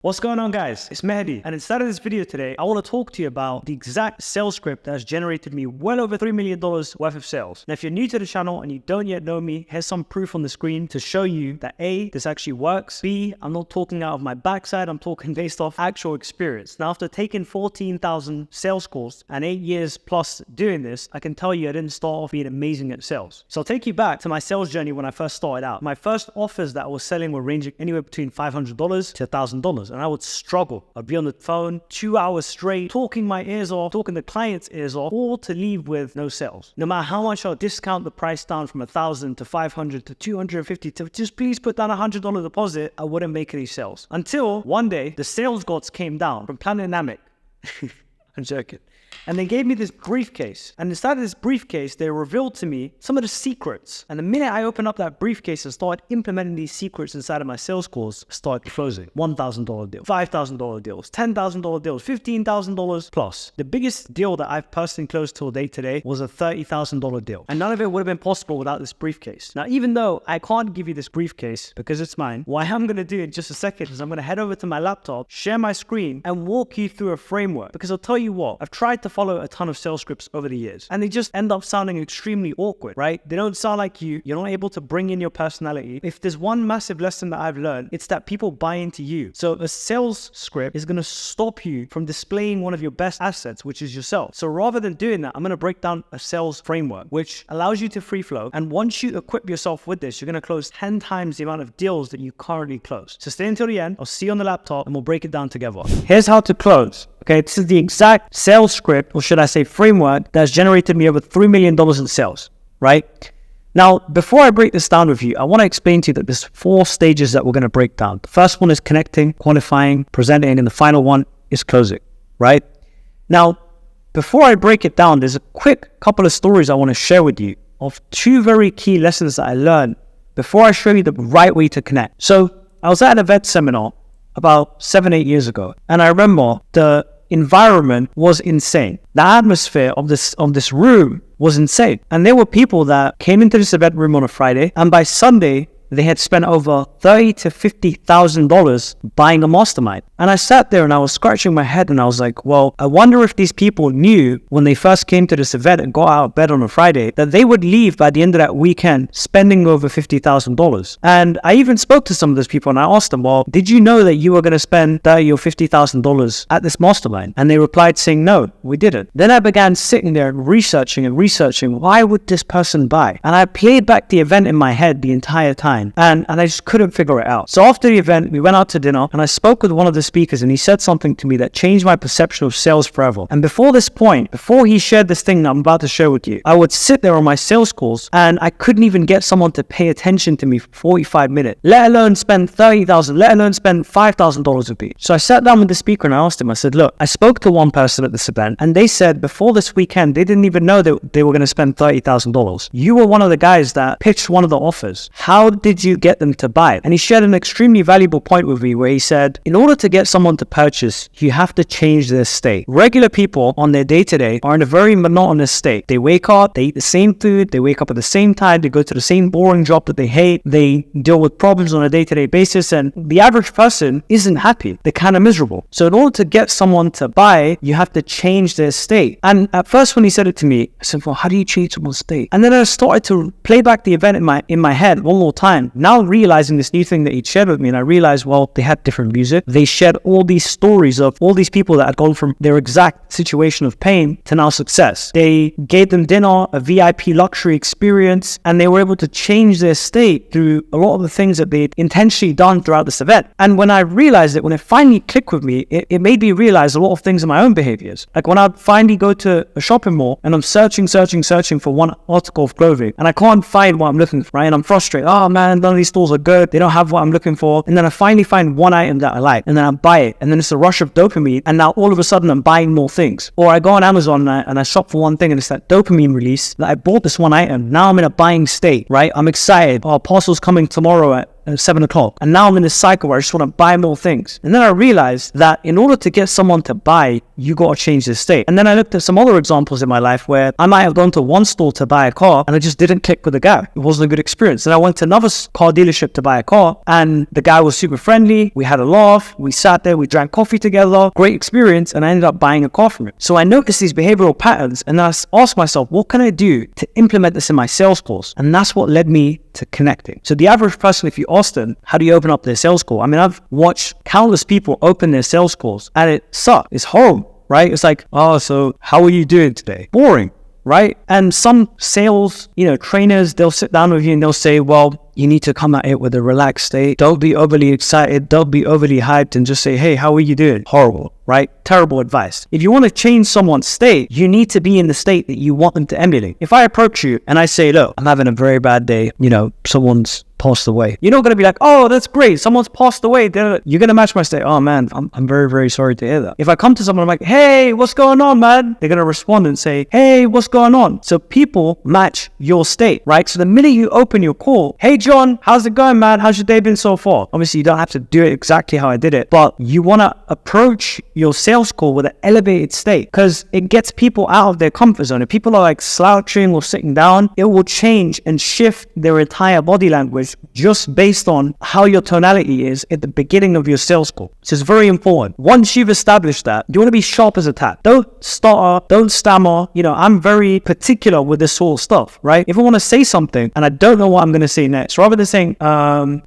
What's going on, guys? It's Mehdi, and inside of this video today, I want to talk to you about the exact sales script that has generated me well over $3 million worth of sales. Now, if you're new to the channel and you don't yet know me, here's some proof on the screen to show you that A, this actually works. B, I'm not talking out of my backside, I'm talking based off actual experience. Now, after taking 14,000 sales calls and 8 years plus doing this, I can tell you I didn't start off being amazing at sales. So I'll take you back to my sales journey when I first started out. My first offers that I was selling were ranging anywhere between $500 to $1,000. And I would struggle. I'd be on the phone 2 hours straight, talking my ears off, talking the client's ears off, all to leave with no sales. No matter how much I'll discount the price down from $1,000 to $500 to $250 to just please put down $100 deposit, I wouldn't make any sales. Until one day, the sales gods came down from Planet Namek. I'm joking. And they gave me this briefcase. And inside of this briefcase, they revealed to me some of the secrets. And the minute I opened up that briefcase and started implementing these secrets inside of my sales calls, I started closing $1,000 deals, $5,000 deals, $10,000 deals, $15,000 plus. The biggest deal that I've personally closed till date today was a $30,000 deal. And none of it would have been possible without this briefcase. Now, even though I can't give you this briefcase because it's mine, what I am going to do in just a second is I'm going to head over to my laptop, share my screen, and walk you through a framework. Because I'll tell you what, I've tried to follow a ton of sales scripts over the years, and they just end up sounding extremely awkward, right? They don't sound like you. You're not able to bring in your personality. If there's one massive lesson that I've learned, it's that people buy into you. So a sales script is going to stop you from displaying one of your best assets, which is yourself. So rather than doing that, I'm going to break down a sales framework, which allows you to free flow. And once you equip yourself with this, you're going to close 10 times the amount of deals that you currently close. So stay until the end. I'll see you on the laptop and we'll break it down together. Here's how to close. Okay, this is the exact sales script, or should I say framework, that has generated me over $3 million in sales, right? Now, before I break this down with you, I want to explain to you that there's 4 stages that we're going to break down. The first one is connecting, quantifying, presenting, and the final one is closing, right? Now, before I break it down, there's a quick couple of stories I want to share with you of 2 very key lessons that I learned before I show you the right way to connect. So I was at an event seminar about 7-8 years ago, and I remember the environment was insane. The atmosphere of this room was insane, and there were people that came into this event room on a Friday, and by Sunday they had spent over $30,000 to $50,000 buying a mastermind. And I sat there and I was scratching my head and I was like, well, I wonder if these people knew when they first came to this event and got out of bed on a Friday that they would leave by the end of that weekend spending over $50,000. And I even spoke to some of those people and I asked them, well, did you know that you were going to spend $30,000 or $50,000 at this mastermind? And they replied saying, no, we didn't. Then I began sitting there and researching, why would this person buy? And I played back the event in my head the entire time. And I just couldn't figure it out. So after the event, we went out to dinner and I spoke with one of the speakers and he said something to me that changed my perception of sales forever. And before this point, before he shared this thing that I'm about to share with you, I would sit there on my sales calls and I couldn't even get someone to pay attention to me for 45 minutes, let alone spend $30,000, let alone spend $5,000 with me. So I sat down with the speaker and I asked him, I said, look, I spoke to one person at this event and they said before this weekend, they didn't even know that they were going to spend $30,000. You were one of the guys that pitched one of the offers. How did you get them to buy it? And he shared an extremely valuable point with me where he said, in order to get someone to purchase, you have to change their state. Regular people on their day-to-day are in a very monotonous state. They wake up, they eat the same food, they wake up at the same time, they go to the same boring job that they hate, they deal with problems on a day-to-day basis, and the average person isn't happy. They're kind of miserable. So in order to get someone to buy, you have to change their state. And at first when he said it to me, I said, well, how do you change someone's state? And then I started to play back the event in my head one more time. Now realizing this new thing that he'd shared with me, and I realized, well, they had different music. They shared all these stories of all these people that had gone from their exact situation of pain to now success. They gave them dinner, a VIP luxury experience, and they were able to change their state through a lot of the things that they'd intentionally done throughout this event. And when I realized it, when it finally clicked with me, it made me realize a lot of things in my own behaviors. Like when I finally go to a shopping mall and I'm searching for one article of clothing and I can't find what I'm looking for, right? And I'm frustrated. Oh man, none of these stores are good. They don't have what I'm looking for. And then I finally find one item that I like and then I buy it. And then it's a rush of dopamine. And now all of a sudden I'm buying more things. Or I go on Amazon and I shop for one thing and it's that dopamine release that I bought this one item. Now I'm in a buying state, right? I'm excited. Oh, parcel's coming tomorrow at at 7 o'clock. And now I'm in this cycle where I just want to buy more things. And then I realized that in order to get someone to buy, you got to change the state. And then I looked at some other examples in my life where I might have gone to one store to buy a car and I just didn't click with the guy. It wasn't a good experience. And I went to another car dealership to buy a car and the guy was super friendly. We had a laugh. We sat there. We drank coffee together. Great experience. And I ended up buying a car from him. So I noticed these behavioral patterns and I asked myself, what can I do to implement this in my sales calls? And that's what led me to connecting. So the average person, if you ask them, how do you open up their sales call? I mean, I've watched countless people open their sales calls and it sucks. It's horrible, right? It's like, oh, so how are you doing today? Boring, right? And some sales, trainers, they'll sit down with you and they'll say, well, you need to come at it with a relaxed state. Don't be overly excited. Don't be overly hyped and just say, hey, how are you doing? Horrible, right? Terrible advice. If you want to change someone's state, you need to be in the state that you want them to emulate. If I approach you and I say, look, I'm having a very bad day, someone's passed away. You're not going to be like, oh, that's great. Someone's passed away. You're going to match my state. Oh man, I'm very, very sorry to hear that. If I come to someone, I'm like, hey, what's going on, man? They're going to respond and say, hey, what's going on? So people match your state, right? So the minute you open your call, hey, John, how's it going, man? How's your day been so far? Obviously, you don't have to do it exactly how I did it, but you want to approach your sales call with an elevated state because it gets people out of their comfort zone. If people are like slouching or sitting down, it will change and shift their entire body language just based on how your tonality is at the beginning of your sales call. So it's very important. Once you've established that, you want to be sharp as a tack. Don't stutter, don't stammer. I'm very particular with this sort of stuff, right? If I want to say something and I don't know what I'm going to say next, rather than saying, I'll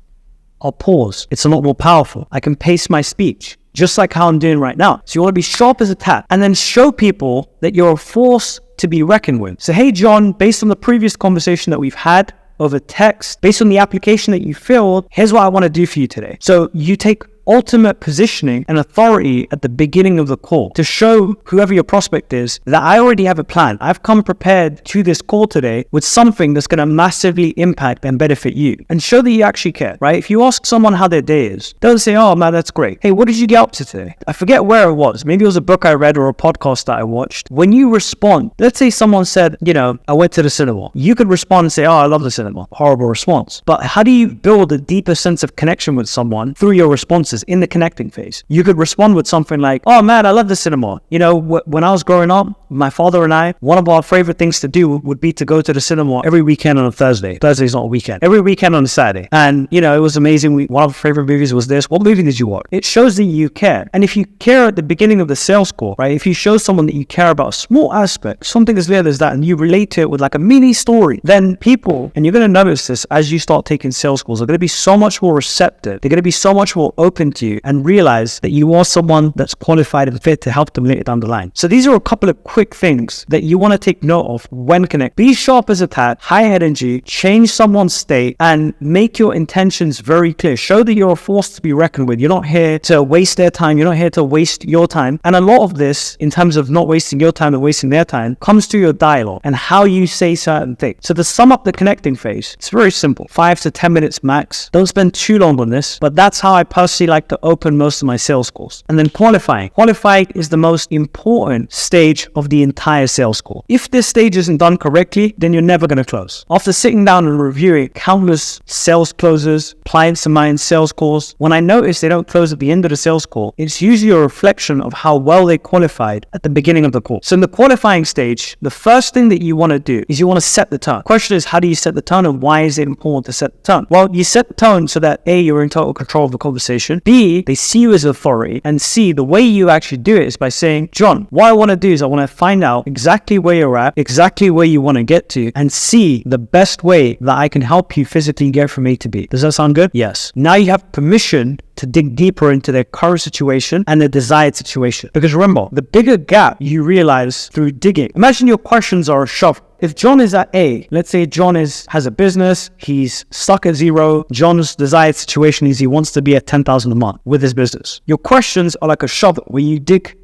pause. It's a lot more powerful. I can pace my speech, just like how I'm doing right now. So you want to be sharp as a tack and then show people that you're a force to be reckoned with. So, hey, John, based on the previous conversation that we've had over text, based on the application that you filled, here's what I want to do for you today. So you take ultimate positioning and authority at the beginning of the call to show whoever your prospect is that I already have a plan. I've come prepared to this call today with something that's going to massively impact and benefit you, and show that you actually care, right? If you ask someone how their day is, don't say, oh man, that's great. Hey, what did you get up to today? I forget where it was. Maybe it was a book I read or a podcast that I watched. When you respond, let's say someone said, I went to the cinema. You could respond and say, oh, I love the cinema. Horrible response. But how do you build a deeper sense of connection with someone through your responses in the connecting phase? You could respond with something like, oh man, I love the cinema. When I was growing up, my father and I, one of our favorite things to do would be to go to the cinema every weekend on a Thursday. Thursday's not a weekend. Every weekend on a Saturday. And, it was amazing. One of our favorite movies was this. What movie did you watch? It shows that you care. And if you care at the beginning of the sales call, right? If you show someone that you care about a small aspect, something as little as that, and you relate to it with like a mini story, then people, and you're going to notice this as you start taking sales calls, are going to be so much more receptive. They're going to be so much more open to you and realize that you are someone that's qualified and fit to help them later down the line. So these are a couple of quick things that you want to take note of when connect. Be sharp as a tack, high energy, change someone's state, and make your intentions very clear. Show that you're a force to be reckoned with. You're not here to waste their time. You're not here to waste your time. And a lot of this, in terms of not wasting your time and wasting their time, comes through your dialogue and how you say certain things. So to sum up the connecting phase, it's very simple. 5 to 10 minutes max. Don't spend too long on this, but that's how I personally like to open most of my sales calls. And then qualifying. Qualifying is the most important stage of the entire sales call. If this stage isn't done correctly, then you're never going to close. After sitting down and reviewing countless sales closes, clients of mine sales calls, when I notice they don't close at the end of the sales call, it's usually a reflection of how well they qualified at the beginning of the call. So in the qualifying stage, the first thing that you want to do is you want to set the tone. Question is, how do you set the tone and why is it important to set the tone? Well, you set the tone so that A, you're in total control of the conversation, B, they see you as authority, and C, the way you actually do it is by saying, John, what I want to do is I want to find out exactly where you're at, exactly where you want to get to, and see the best way that I can help you physically get from A to B. Does that sound good? Yes. Now you have permission to dig deeper into their current situation and their desired situation. Because remember, the bigger gap you realize through digging. Imagine your questions are a shovel. If John is at A, let's say John has a business, he's stuck at zero. John's desired situation is he wants to be at 10,000 a month with his business. Your questions are like a shovel where you dig,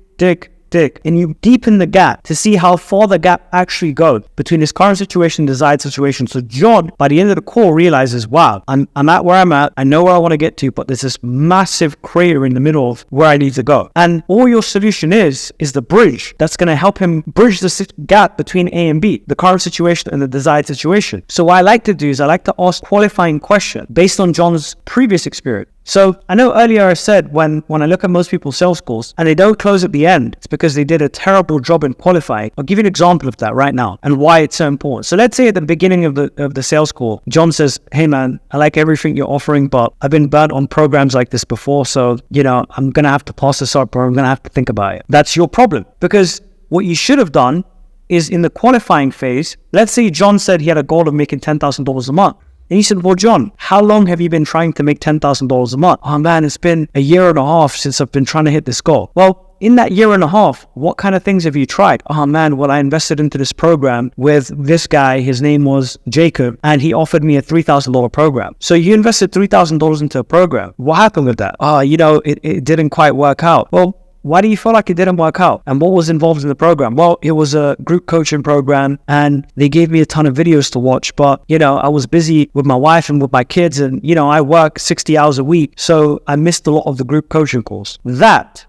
dig, and you deepen the gap to see how far the gap actually goes between his current situation and desired situation. So John, by the end of the call, realizes, wow, I'm at where I'm at. I know where I want to get to, but there's this massive crater in the middle of where I need to go. And all your solution is the bridge that's going to help him bridge the gap between A and B, the current situation and the desired situation. So what I like to do is I like to ask qualifying questions based on John's previous experience. So I know earlier I said when I look at most people's sales calls and they don't close at the end, it's because they did a terrible job in qualifying. I'll give you an example of that right now and why it's so important. So let's say at the beginning of the sales call, John says, hey man, I like everything you're offering, but I've been burnt on programs like this before. So, I'm going to have to pass this up, or I'm going to have to think about it. That's your problem, because what you should have done is in the qualifying phase, let's say John said he had a goal of making $10,000 a month. And he said, well, John, how long have you been trying to make $10,000 a month? Oh man, it's been a year and a half since I've been trying to hit this goal. Well, in that year and a half, what kind of things have you tried? Oh man, well, I invested into this program with this guy. His name was Jacob, and he offered me a $3,000 program. So you invested $3,000 into a program. What happened with that? It didn't quite work out. Well, why do you feel like it didn't work out? And what was involved in the program? Well, it was a group coaching program and they gave me a ton of videos to watch, but I was busy with my wife and with my kids, and I work 60 hours a week. So I missed a lot of the group coaching calls. That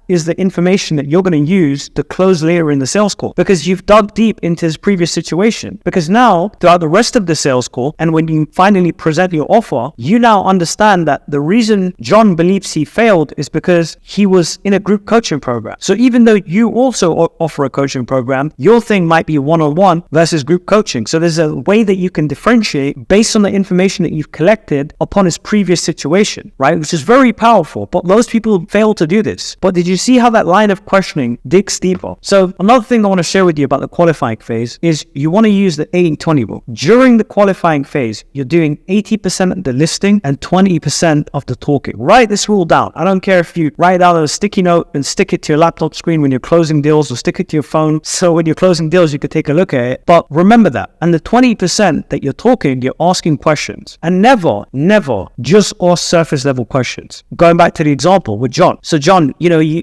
is the information that you're going to use to close later in the sales call, because you've dug deep into his previous situation. Because now, throughout the rest of the sales call, and when you finally present your offer, you now understand that the reason John believes he failed is because he was in a group coaching program. So even though you also offer a coaching program, your thing might be one-on-one versus group coaching. So there's a way that you can differentiate based on the information that you've collected upon his previous situation, right? Which is very powerful, but most people fail to do this. But did you see how that line of questioning digs deeper? So another thing I want to share with you about the qualifying phase is you want to use the 80-20 rule. During the qualifying phase, you're doing 80% of the listing and 20% of the talking. Write this rule down. I don't care if you write out a sticky note and stick it to your laptop screen when you're closing deals, or stick it to your phone, so when you're closing deals you could take a look at it. But remember that. And the 20% that you're talking, you're asking questions. And never just ask surface level questions. Going back to the example with John. So John,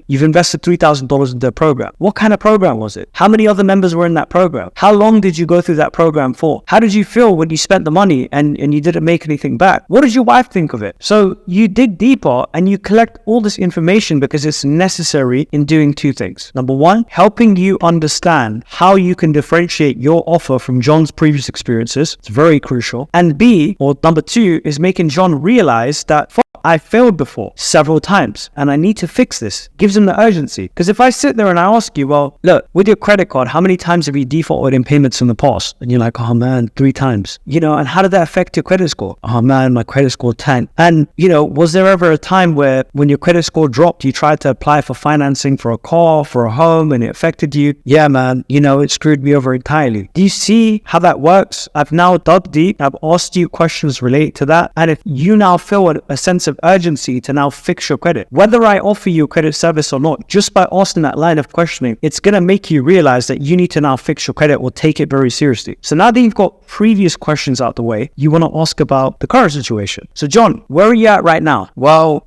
you've invested $3,000 into a program. What kind of program was it? How many other members were in that program? How long did you go through that program for? How did you feel when you spent the money and you didn't make anything back? What did your wife think of it? So you dig deeper and you collect all this information because it's necessary in doing two things. Number one, helping you understand how you can differentiate your offer from John's previous experiences. It's very crucial. And B, or number two, is making John realize that I failed before several times and I need to fix this. Gives them the urgency. Because if I sit there and I ask you, well, look, with your credit card, how many times have you defaulted in payments in the past? And you're like, oh man, 3 times. And how did that affect your credit score? Oh man, my credit score tanked. And was there ever a time where when your credit score dropped, you tried to apply for financing for a car, for a home, and it affected you? Yeah, man, it screwed me over entirely. Do you see how that works? I've now dug deep. I've asked you questions related to that. And if you now feel a sense of urgency to now fix your credit, whether I offer you a credit service or not, just by asking that line of questioning, it's going to make you realize that you need to now fix your credit or take it very seriously. So now that you've got previous questions out the way, you want to ask about the current situation. So John, where are you at right now? Well,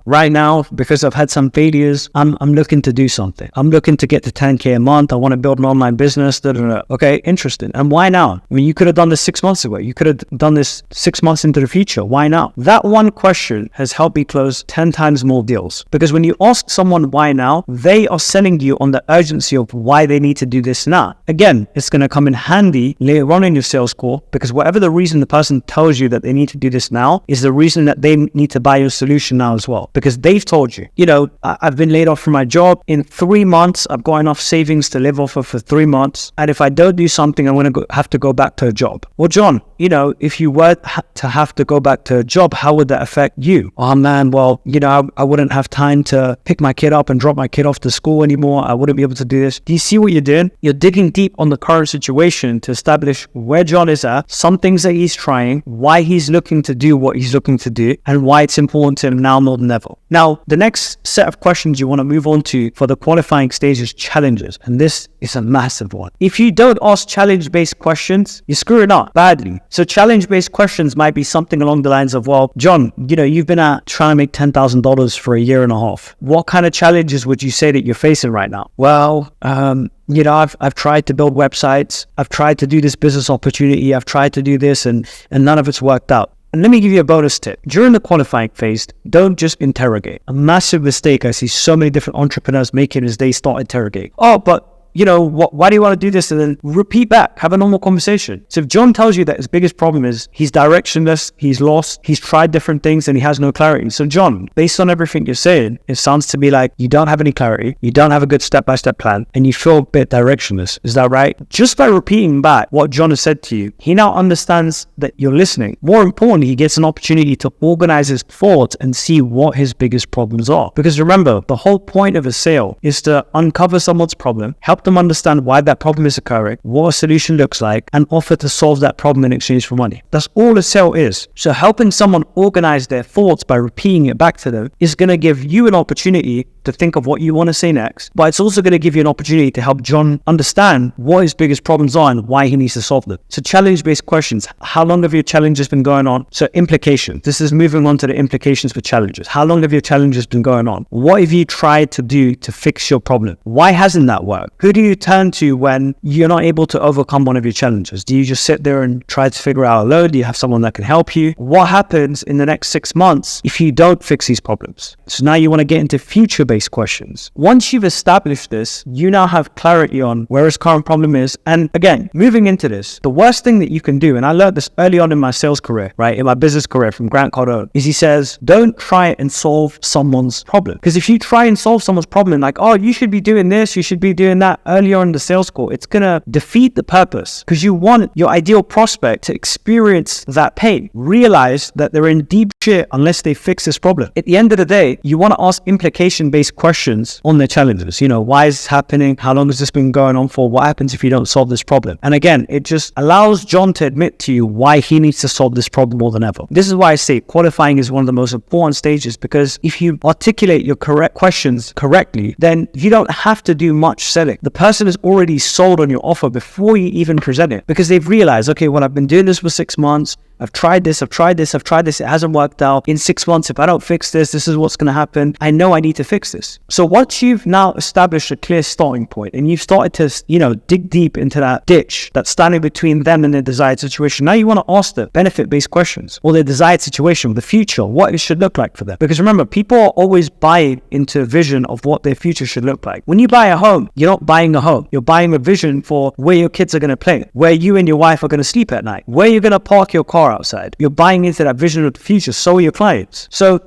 right now, because I've had some failures, I'm looking to do something. I'm looking to get to 10K a month. I want to build an online business. Okay, interesting. And why now? I mean, you could have done this 6 months ago. You could have done this 6 months into the future. Why now? That one question has helped me close 10 times more deals. Because when you ask someone why now, they are selling you on the urgency of why they need to do this now. Again, it's going to come in handy later on in your sales call, because whatever the reason the person tells you that they need to do this now is the reason that they need to buy your solution now as well. Because they've told you, I've been laid off from my job. In 3 months, I've got enough savings to live off of for 3 months. And if I don't do something, I'm going to have to go back to a job. Well, John, if you were to have to go back to a job, how would that affect you? Oh man, well, I wouldn't have time to pick my kid up and drop my kid off to school anymore. I wouldn't be able to do this. Do you see what you're doing? You're digging deep on the current situation to establish where John is at, some things that he's trying, why he's looking to do what he's looking to do, and why it's important to him now more than ever. Now, the next set of questions you want to move on to for the qualifying stage is challenges. And this is a massive one. If you don't ask challenge-based questions, you're screwing up badly. So challenge-based questions might be something along the lines of, well, John, you've been at trying to make $10,000 for a year and a half. What kind of challenges would you say that you're facing right now? Well, I've tried to build websites. I've tried to do this business opportunity. I've tried to do this and none of it's worked out. And let me give you a bonus tip. During the qualifying phase, don't just interrogate. A massive mistake I see so many different entrepreneurs making is they start interrogating. Oh, but why do you want to do this? And then repeat back, have a normal conversation. So if John tells you that his biggest problem is he's directionless, he's lost, he's tried different things and he has no clarity. So John, based on everything you're saying, it sounds to me like you don't have any clarity, you don't have a good step-by-step plan, and you feel a bit directionless. Is that right? Just by repeating back what John has said to you, he now understands that you're listening. More importantly, he gets an opportunity to organize his thoughts and see what his biggest problems are. Because remember, the whole point of a sale is to uncover someone's problem, help them understand why that problem is occurring, what a solution looks like, and offer to solve that problem in exchange for money. That's all a sale is. So helping someone organize their thoughts by repeating it back to them is going to give you an opportunity to think of what you want to say next, but it's also going to give you an opportunity to help John understand what his biggest problems are and why he needs to solve them. So challenge-based questions. How long have your challenges been going on? So implications. This is moving on to the implications for challenges. How long have your challenges been going on? What have you tried to do to fix your problem? Why hasn't that worked? Who do you turn to when you're not able to overcome one of your challenges? Do you just sit there and try to figure out alone? Do you have someone that can help you? What happens in the next 6 months if you don't fix these problems? So now you want to get into future-based questions. Once you've established this, you now have clarity on where his current problem is. And again, moving into this, the worst thing that you can do, and I learned this early on in my sales career, right, in my business career from Grant Cardone, is he says, don't try and solve someone's problem. Because if you try and solve someone's problem, like, oh, you should be doing this, you should be doing that earlier in the sales call, it's going to defeat the purpose, because you want your ideal prospect to experience that pain, realize that they're in deep shit unless they fix this problem. At the end of the day, you want to ask implication-based questions on their challenges. Why is this happening? How long has this been going on for? What happens if you don't solve this problem? And again, it just allows John to admit to you why he needs to solve this problem more than ever. This is why I say qualifying is one of the most important stages, because if you articulate your correct questions correctly, then you don't have to do much selling. The person is already sold on your offer before you even present it, because they've realized, okay, well, I've been doing this for 6 months. I've tried this, it hasn't worked out. In 6 months, if I don't fix this, this is what's going to happen. I know I need to fix this. So once you've now established a clear starting point and you've started to, dig deep into that ditch that's standing between them and their desired situation, now you want to ask them benefit-based questions, or their desired situation, the future, what it should look like for them. Because remember, people are always buying into a vision of what their future should look like. When you buy a home, you're not buying a home. You're buying a vision for where your kids are going to play, where you and your wife are going to sleep at night, where you're going to park your car outside. You're buying into that vision of the future. So are your clients. So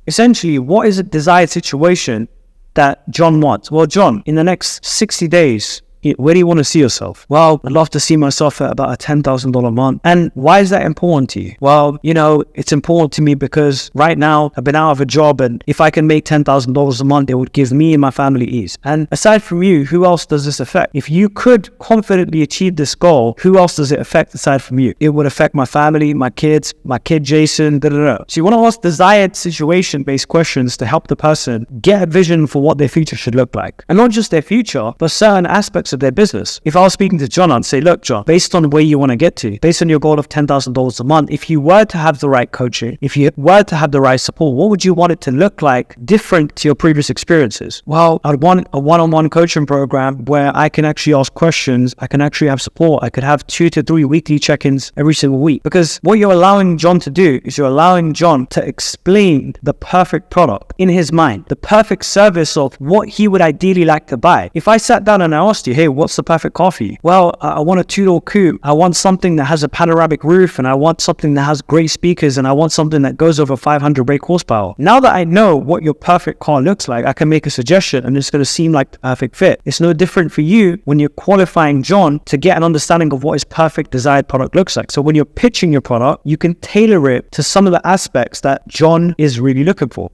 essentially, what is a desired situation that John wants? Well, John, in the next 60 days, where do you want to see yourself? Well, I'd love to see myself at about a $10,000 month. And why is that important to you? Well, it's important to me because right now I've been out of a job, and if I can make $10,000 a month, it would give me and my family ease. And aside from you, who else does this affect? If you could confidently achieve this goal, who else does it affect aside from you? It would affect my family, my kids, my kid Jason, So you want to ask desired situation-based questions to help the person get a vision for what their future should look like. And not just their future, but certain aspects of their business. If I was speaking to John, I'd say, look, John, based on where you want to get to, based on your goal of $10,000 a month, if you were to have the right coaching, if you were to have the right support, what would you want it to look like different to your previous experiences? Well, I'd want a one-on-one coaching program where I can actually ask questions, I can actually have support, I could have 2 to 3 weekly check-ins every single week. Because what you're allowing John to do is you're allowing John to explain the perfect product in his mind, the perfect service of what he would ideally like to buy. If I sat down and I asked you, hey, what's the perfect car for you? Well, I want a 2-door coupe. I want something that has a panoramic roof, and I want something that has great speakers, and I want something that goes over 500 brake horsepower. Now that I know what your perfect car looks like, I can make a suggestion and it's going to seem like the perfect fit. It's no different for you when you're qualifying John to get an understanding of what his perfect desired product looks like. So when you're pitching your product, you can tailor it to some of the aspects that John is really looking for.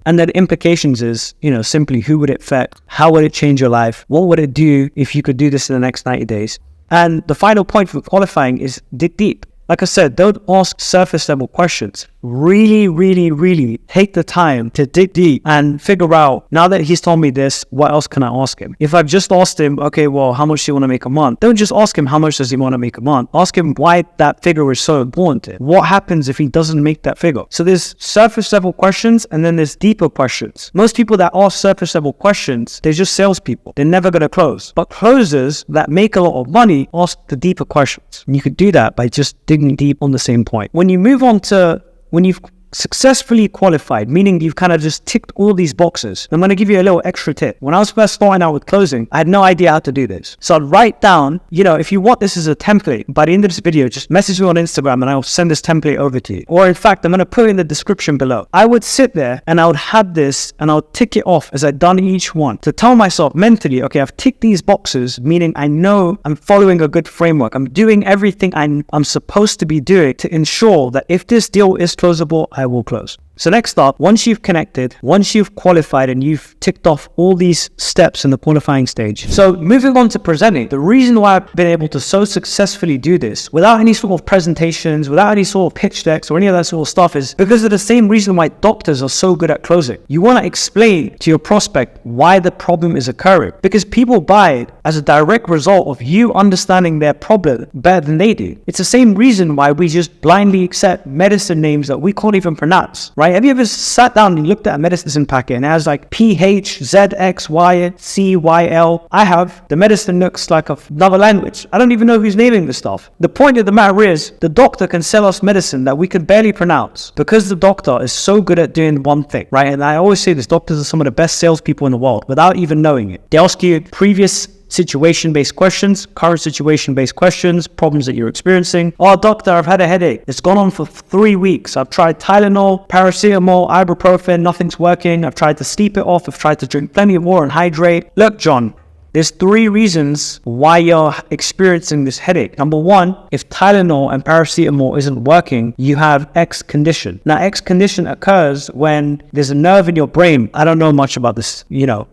And then implications is, simply who would it affect? How would it change your life? What would it do if you could do this in the next 90 days? And the final point for qualifying is dig deep. Like I said, don't ask surface level questions. really take the time to dig deep and figure out, now that he's told me this, what else can I ask him? If I've just asked him, okay, well, how much do you want to make a month? Don't just ask him how much does he want to make a month. Ask him why that figure is so important to him. What happens if he doesn't make that figure? So there's surface level questions and then there's deeper questions. Most people that ask surface level questions, they're just salespeople. They're never going to close. But closers that make a lot of money ask the deeper questions. And you could do that by just digging deep on the same point. When you move on to, when you've successfully qualified, meaning you've kind of just ticked all these boxes. I'm going to give you a little extra tip. When I was first starting out with closing, I had no idea how to do this. So I'd write down, if you want this as a template, by the end of this video, just message me on Instagram and I'll send this template over to you. Or in fact, I'm going to put it in the description below. I would sit there and I would have this and I'll tick it off as I've done each one to tell myself mentally, okay, I've ticked these boxes, meaning I know I'm following a good framework. I'm doing everything I'm supposed to be doing to ensure that if this deal is closable, I will close. So next up, once you've connected, once you've qualified and you've ticked off all these steps in the qualifying stage. So moving on to presenting, the reason why I've been able to so successfully do this without any sort of presentations, without any sort of pitch decks or any of that sort of stuff is because of the same reason why doctors are so good at closing. You want to explain to your prospect why the problem is occurring because people buy it as a direct result of you understanding their problem better than they do. It's the same reason why we just blindly accept medicine names that we can't even pronounce, right? Have you ever sat down and looked at a medicine packet and it has like PHZXYCYL? I have. The medicine looks like another language. I don't even know who's naming this stuff. The point of the matter is the doctor can sell us medicine that we can barely pronounce because the doctor is so good at doing one thing, right? And I always say this, doctors are some of the best salespeople in the world without even knowing it. They ask you previous situation-based questions, current situation-based questions, problems that you're experiencing. Oh, doctor, I've had a headache. It's gone on for 3 weeks. I've tried Tylenol, paracetamol, ibuprofen, nothing's working. I've tried to sleep it off. I've tried to drink plenty of water and hydrate. Look, John, there's 3 reasons why you're experiencing this headache. Number 1, if Tylenol and paracetamol isn't working, you have X condition. Now, X condition occurs when there's a nerve in your brain. I don't know much about this,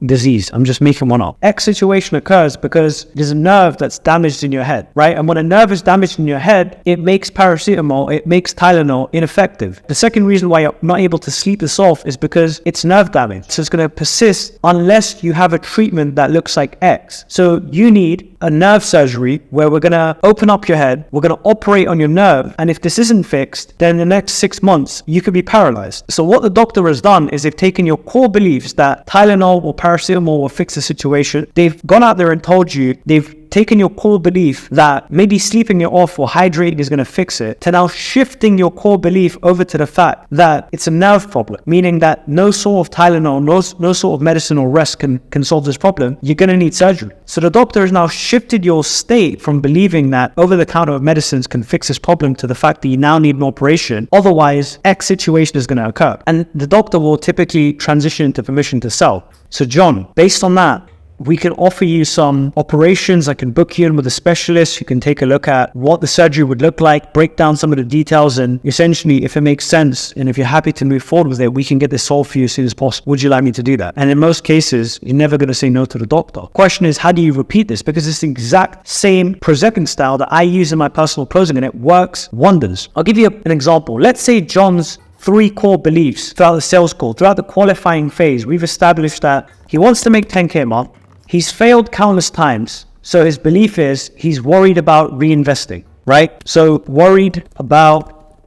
disease. I'm just making one up. X situation occurs because there's a nerve that's damaged in your head, right? And when a nerve is damaged in your head, it makes paracetamol, it makes Tylenol ineffective. The second reason why you're not able to sleep this off is because it's nerve damage. So it's going to persist unless you have a treatment that looks like X. So you need a nerve surgery where we're going to open up your head, we're going to operate on your nerve, and if this isn't fixed, then in the next 6 months, you could be paralyzed. So what the doctor has done is they've taken your core beliefs that Tylenol or paracetamol will fix the situation. They've gone out there and told you, they've taking your core belief that maybe sleeping it off or hydrating is going to fix it, to now shifting your core belief over to the fact that it's a nerve problem, meaning that no sort of Tylenol, no sort of medicine or rest can solve this problem. You're going to need surgery. So the doctor has now shifted your state from believing that over-the-counter medicines can fix this problem to the fact that you now need an operation. Otherwise, X situation is going to occur. And the doctor will typically transition into permission to sell. So John, based on that, we can offer you some operations. I can book you in with a specialist who can take a look at what the surgery would look like, break down some of the details, and essentially, if it makes sense and if you're happy to move forward with it, we can get this solved for you as soon as possible. Would you like me to do that? And in most cases, you're never going to say no to the doctor. Question is, how do you repeat this? Because it's the exact same presenting style that I use in my personal closing and it works wonders. I'll give you an example. Let's say John's 3 core beliefs throughout the sales call, throughout the qualifying phase. We've established that he wants to make 10K a month. He's failed countless times. So his belief is he's worried about reinvesting, right? So worried about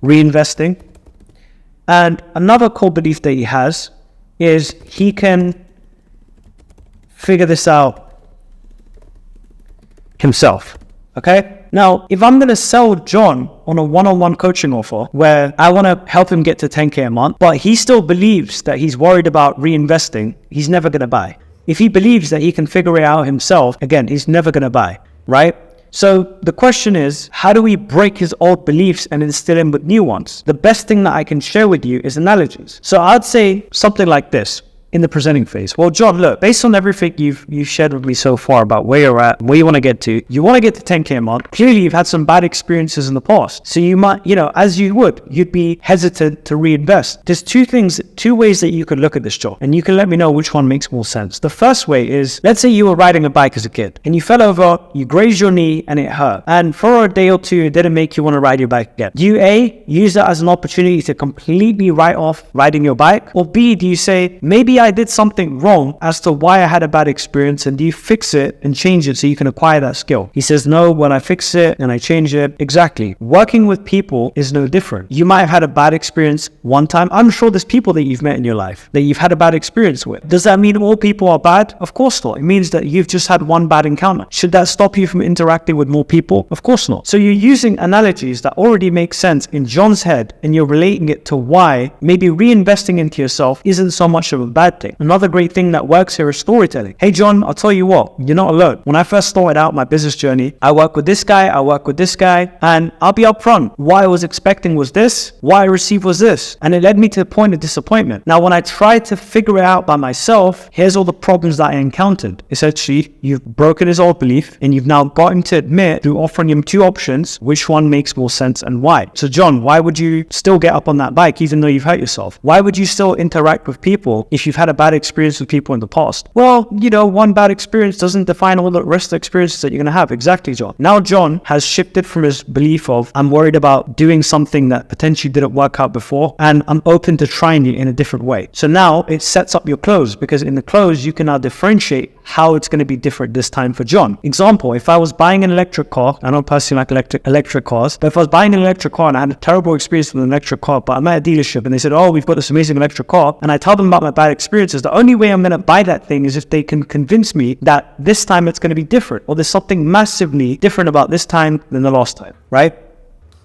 reinvesting. And another core belief that he has is he can figure this out himself, okay? Now, if I'm going to sell John on a one-on-one coaching offer where I want to help him get to 10K a month, but he still believes that he's worried about reinvesting, he's never going to buy. If he believes that he can figure it out himself, again, he's never going to buy, right? So the question is, how do we break his old beliefs and instill him with new ones? The best thing that I can share with you is analogies. So I'd say something like this. in the presenting phase? Well, John, look, based on everything you've shared with me so far about where you're at, where you want to get to 10K a month. Clearly, you've had some bad experiences in the past. So you might, as you'd be hesitant to reinvest. There's two ways that you could look at this, John, and you can let me know which one makes more sense. The first way is, let's say you were riding a bike as a kid and you fell over, you grazed your knee and it hurt. And for a day or two, it didn't make you want to ride your bike again. Do you A, use that as an opportunity to completely write off riding your bike? Or B, do you say, maybe I did something wrong as to why I had a bad experience, and do you fix it and change it so you can acquire that skill? He says, no, when I fix it and I change it. Exactly. Working with people is no different. You might have had a bad experience one time. I'm sure there's people that you've met in your life that you've had a bad experience with. Does that mean all people are bad? Of course not. It means that you've just had one bad encounter. Should that stop you from interacting with more people? Of course not. So you're using analogies that already make sense in John's head, and you're relating it to why maybe reinvesting into yourself isn't so much of a bad thing. Another great thing that works here is storytelling. Hey John, I'll tell you what, you're not alone. When I first started out my business journey, I worked with this guy, and I'll be upfront. What I was expecting was this, what I received was this, and it led me to the point of disappointment. Now, when I tried to figure it out by myself, here's all the problems that I encountered. Essentially, you've broken his old belief, and you've now got him to admit through offering him two options, which one makes more sense and why. So John, why would you still get up on that bike even though you've hurt yourself? Why would you still interact with people if you've had a bad experience with people in the past? Well, one bad experience doesn't define all the rest of the experiences that you're going to have. Exactly, John. Now John has shifted from his belief of, I'm worried about doing something that potentially didn't work out before, and I'm open to trying it in a different way. So now it sets up your close, because in the close, you can now differentiate how it's going to be different this time for John. Example, if I was buying an electric car, I don't personally like electric cars, but if I was buying an electric car and I had a terrible experience with an electric car, but I'm at a dealership and they said, oh, we've got this amazing electric car, and I tell them about my bad experiences, the only way I'm going to buy that thing is if they can convince me that this time it's going to be different, or there's something massively different about this time than the last time, right?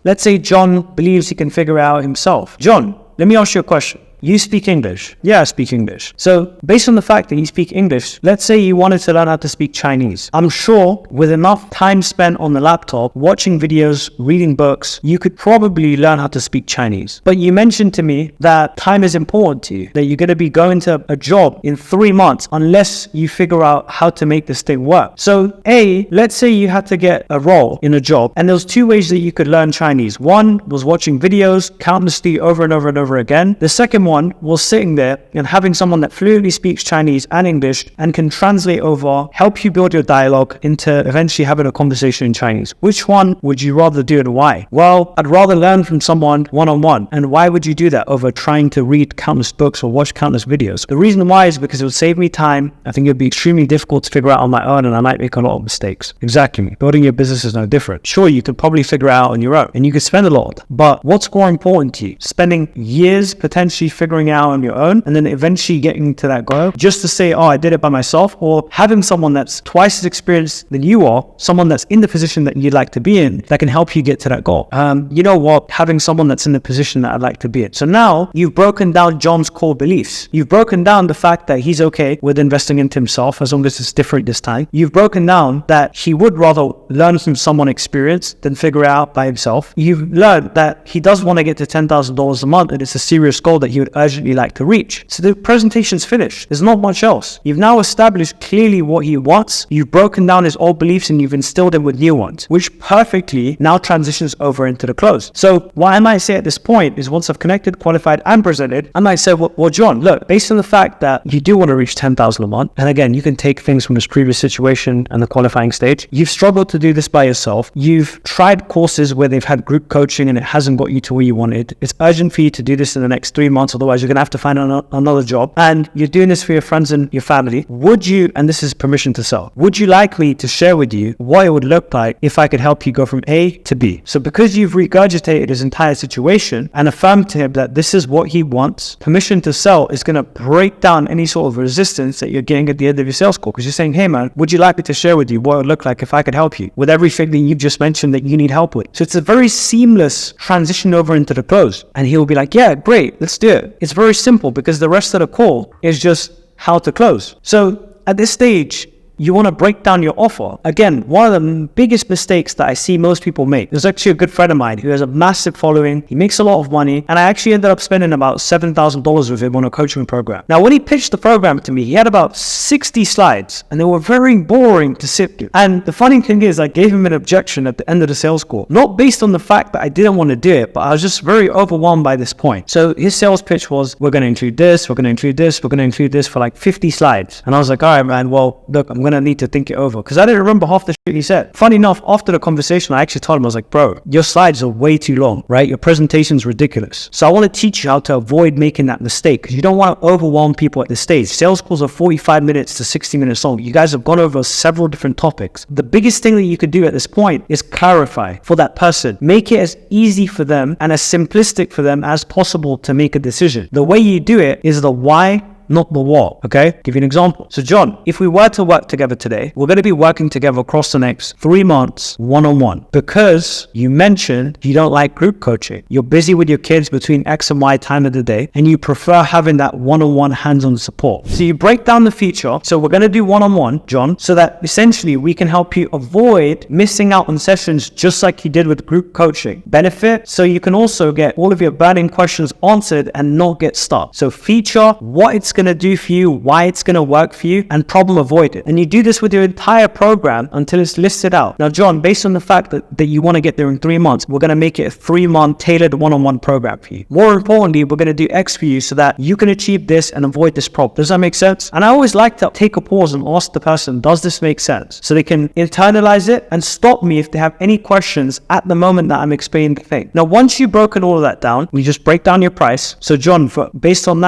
Let's say John believes he can figure it out himself. John, let me ask you a question. You speak English? Yeah, I speak English. So based on the fact that you speak English, let's say you wanted to learn how to speak Chinese. I'm sure with enough time spent on the laptop, watching videos, reading books, you could probably learn how to speak Chinese. But you mentioned to me that time is important to you, that you're going to be going to a job in 3 months unless you figure out how to make this thing work. So A, let's say you had to get a role in a job, and there's two ways that you could learn Chinese. One was watching videos countlessly over and over and over again. The second one was sitting there and having someone that fluently speaks Chinese and English and can translate over, help you build your dialogue into eventually having a conversation in Chinese. Which one would you rather do and why? Well, I'd rather learn from someone one-on-one. And why would you do that over trying to read countless books or watch countless videos? The reason why is because it would save me time. I think it would be extremely difficult to figure out on my own, and I might make a lot of mistakes. Exactly. Building your business is no different. Sure, you could probably figure it out on your own and you could spend a lot, but what's more important to you? Spending years potentially figuring out on your own and then eventually getting to that goal just to say, oh, I did it by myself, or having someone that's twice as experienced than you are, someone that's in the position that you'd like to be in, that can help you get to that goal. You know what? Having someone that's in the position that I'd like to be in. So now you've broken down John's core beliefs. You've broken down the fact that he's okay with investing into himself as long as it's different this time. You've broken down that he would rather learn from someone experienced than figure it out by himself. You've learned that he does want to get to $10,000 a month and it's a serious goal that he would urgently like to reach. So the presentation's finished. There's not much else. You've now established clearly what he wants. You've broken down his old beliefs and you've instilled him with new ones, which perfectly now transitions over into the close. So what I might say at this point is, once I've connected, qualified, and presented, I might say, well, John, look, based on the fact that you do want to reach $10,000 a month, and again, you can take things from this previous situation and the qualifying stage, you've struggled to do this by yourself. You've tried courses where they've had group coaching and it hasn't got you to where you wanted. It's urgent for you to do this in the next 3 months, otherwise you're going to have to find another job, and you're doing this for your friends and your family. Would you, and this is permission to sell, would you like me to share with you what it would look like if I could help you go from A to B? So because you've regurgitated his entire situation and affirmed to him that this is what he wants, permission to sell is going to break down any sort of resistance that you're getting at the end of your sales call, because you're saying, hey man, would you like me to share with you what it would look like if I could help you with everything that you've just mentioned that you need help with? So it's a very seamless transition over into the close, and he'll be like, yeah, great, let's do it. It's very simple because the rest of the call is just how to close. So at this stage, You want to break down your offer. Again, one of the biggest mistakes that I see most people make. There's actually a good friend of mine who has a massive following. He makes a lot of money, and I actually ended up spending about $7,000 with him on a coaching program. Now, when he pitched the program to me, he had about 60 slides, and they were very boring to sit through. And the funny thing is, I gave him an objection at the end of the sales call, not based on the fact that I didn't want to do it, but I was just very overwhelmed by this point. So his sales pitch was, we're going to include this, we're going to include this, we're going to include this for like 50 slides. And I was like, all right, man, well, look, I'm going to need to think it over, because I didn't remember half the shit he said. Funny enough, after the conversation, I actually told him, I was like, bro, your slides are way too long, right? Your presentation's ridiculous. So I want to teach you how to avoid making that mistake, because you don't want to overwhelm people at this stage. Sales calls are 45 minutes to 60 minutes long. You guys have gone over several different topics. The biggest thing that you could do at this point is clarify for that person. Make it as easy for them and as simplistic for them as possible to make a decision. The way you do it is the why, not the what. Okay, give you an example. So John, if we were to work together today, we're going to be working together across the next 3 months one-on-one, because you mentioned you don't like group coaching. You're busy with your kids between X and Y time of the day, and you prefer having that one-on-one hands-on support. So you break down the feature. So we're going to do one-on-one, John, so that essentially we can help you avoid missing out on sessions just like you did with group coaching. Benefit, so you can also get all of your burning questions answered and not get stuck. So feature, what it's going to do for you, why it's going to work for you, and problem avoid it. And you do this with your entire program until it's listed out. Now, John, based on the fact that you want to get there in 3 months, we're going to make it a 3-month tailored one-on-one program for you. More importantly, we're going to do X for you so that you can achieve this and avoid this problem. Does that make sense? And I always like to take a pause and ask the person, does this make sense? So they can internalize it and stop me if they have any questions at the moment that I'm explaining the thing. Now, once you've broken all of that down, we just break down your price. So John, based on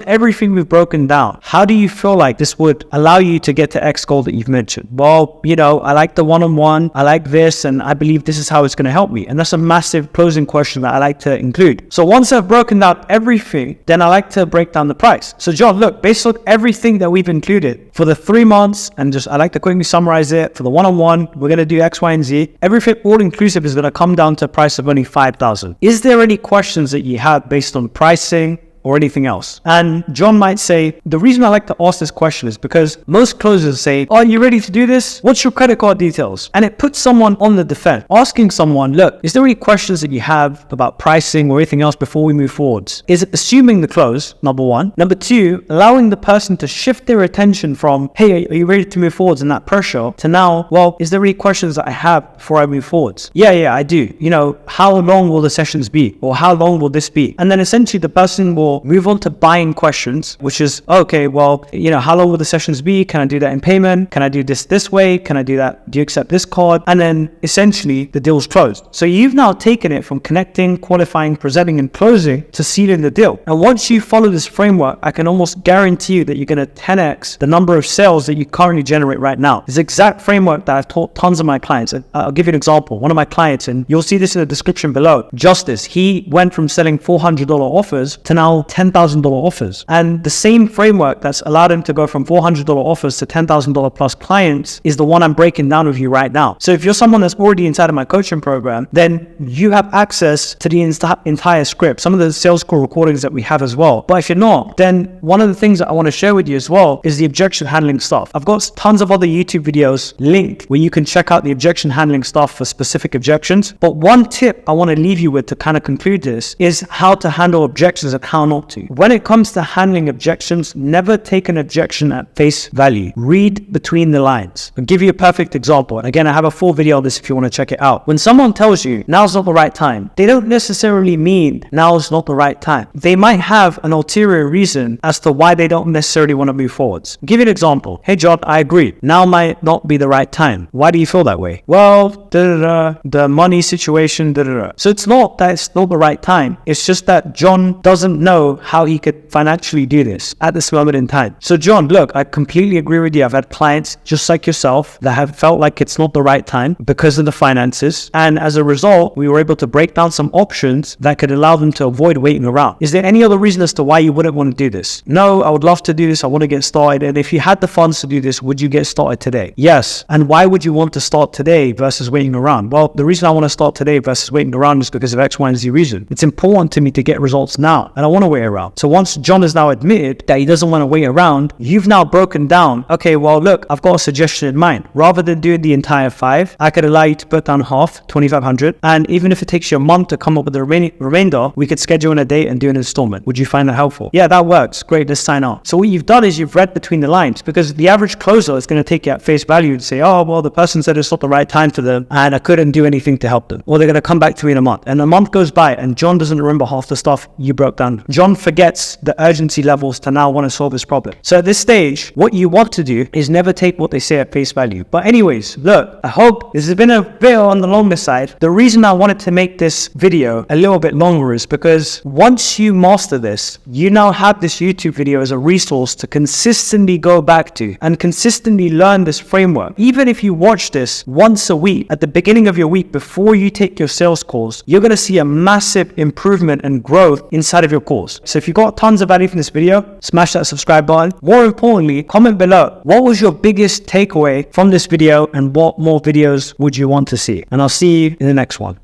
everything we've broken down, how do you feel like this would allow you to get to X goal that you've mentioned? Well, I like the one-on-one, I like this, and I believe this is how it's going to help me. And that's a massive closing question that I like to include. So once I've broken down everything, then I like to break down the price. So John, look, based on everything that we've included for the 3 months, and I like to quickly summarize it, for the one-on-one, we're going to do X, Y, and Z. Everything all inclusive is going to come down to a price of only $5,000. Is there any questions that you have based on pricing or anything else? And John might say, the reason I like to ask this question is because most closers say, are you ready to do this? What's your credit card details? And it puts someone on the defense. Asking someone, look, is there any questions that you have about pricing or anything else before we move forwards? Is it assuming the close, number one? Number two, allowing the person to shift their attention from, hey, are you ready to move forwards, and that pressure, to now, well, is there any questions that I have before I move forwards? Yeah, I do. How long will the sessions be? Or how long will this be? And then essentially the person will move on to buying questions, which is, okay, well, how long will the sessions be? Can I do that in payment? Can I do this way? Can I do that? Do you accept this card? And then essentially the deal's closed. So you've now taken it from connecting, qualifying, presenting, and closing to sealing the deal. And once you follow this framework, I can almost guarantee you that you're going to 10x the number of sales that you currently generate right now. This exact framework that I've taught tons of my clients. And I'll give you an example. One of my clients, and you'll see this in the description below, Justice, he went from selling $400 offers to now $10,000 offers. And the same framework that's allowed him to go from $400 offers to $10,000 plus clients is the one I'm breaking down with you right now. So if you're someone that's already inside of my coaching program, then you have access to the entire script, some of the sales call recordings that we have as well. But if you're not, then one of the things that I want to share with you as well is the objection handling stuff. I've got tons of other YouTube videos linked where you can check out the objection handling stuff for specific objections. But one tip I want to leave you with to kind of conclude this is how to handle objections and how not to. When it comes to handling objections, never take an objection at face value. Read between the lines. I'll give you a perfect example. And again, I have a full video on this if you want to check it out. When someone tells you now's not the right time, they don't necessarily mean now's not the right time. They might have an ulterior reason as to why they don't necessarily want to move forwards. I'll give you an example. Hey John, I agree. Now might not be the right time. Why do you feel that way? Well, the money situation, So it's not that it's not the right time. It's just that John doesn't know how he could financially do this at this moment in time. So John, look, I completely agree with you. I've had clients just like yourself that have felt like it's not the right time because of the finances. And as a result, we were able to break down some options that could allow them to avoid waiting around. Is there any other reason as to why you wouldn't want to do this? No, I would love to do this. I want to get started. And if you had the funds to do this, would you get started today? Yes. And why would you want to start today versus waiting around? Well, the reason I want to start today versus waiting around is because of X, Y, and Z reason. It's important to me to get results now. And I want to wait around. So once John has now admitted that he doesn't want to wait around, you've now broken down, okay, well, look, I've got a suggestion in mind. Rather than doing the entire 5, I could allow you to put down half, 2,500. And even if it takes you a month to come up with the remainder, we could schedule in a date and do an installment. Would you find that helpful? Yeah, that works. Great, let's sign up. So what you've done is you've read between the lines, because the average closer is going to take you at face value and say, oh, well, the person said it's not the right time for them and I couldn't do anything to help them. Or they're going to come back to me in a month. And a month goes by and John doesn't remember half the stuff you broke down. John forgets the urgency levels to now want to solve this problem. So at this stage, what you want to do is never take what they say at face value. But anyways, look, I hope this has been a bit on the longer side. The reason I wanted to make this video a little bit longer is because once you master this, you now have this YouTube video as a resource to consistently go back to and consistently learn this framework. Even if you watch this once a week at the beginning of your week before you take your sales calls, you're going to see a massive improvement and growth inside of your calls. So if you got tons of value from this video, smash that subscribe button. More importantly, comment below, what was your biggest takeaway from this video and what more videos would you want to see? And I'll see you in the next one.